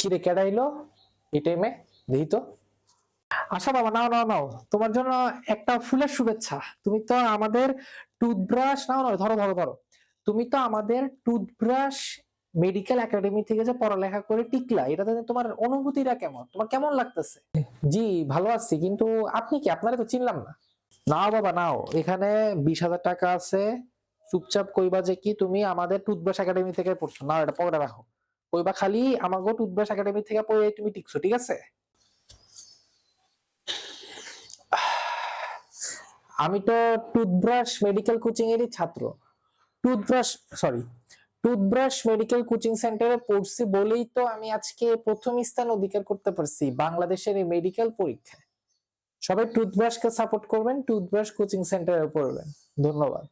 কিরে কেডাইলো এই টাইমে? দেখি তো। আশা বাবা, নাও নাও নাও, তোমার জন্য একটা ফুলের শুভেচ্ছা। তুমি তো আমাদের টুথব্রাশ, নাও নাও, ধরো ধরো ধরো। তুমি তো আমাদের টুথব্রাশ মেডিকেল একাডেমি থেকে যে পড়ালেখা করে টিকলা, এটাতে তোমার অনুভূতিটা কেমন? তোমার কেমন লাগতেছে? জি, ভালো আছি, কিন্তু আপনি কি? আপনারা তো চিনলাম না। নাও বাবা নাও, এখানে 20,000 টাকা আছে। চুপচাপ কইবা যে কি তুমি আমাদের টুথব্রাশ একাডেমি থেকে পড়ছো। না, এটা পকেটে রাখো। কইবা খালি আমাগো টুথব্রাশ একাডেমি থেকে পড়ে তুমি টিকছো, ঠিক আছে? আমি তো টুথব্রাশ মেডিকেল কোচিং এরই ছাত্র। Toothbrush, sorry, toothbrush medical coaching সেন্টারে পড়ছি বলেই তো আমি আজকে প্রথম স্থান অধিকার করতে পারছি বাংলাদেশের এই মেডিকেল পরীক্ষায়। সবাই টুথব্রাশকে সাপোর্ট করবেন, টুথব্রাশ কোচিং সেন্টারে পড়বেন। ধন্যবাদ।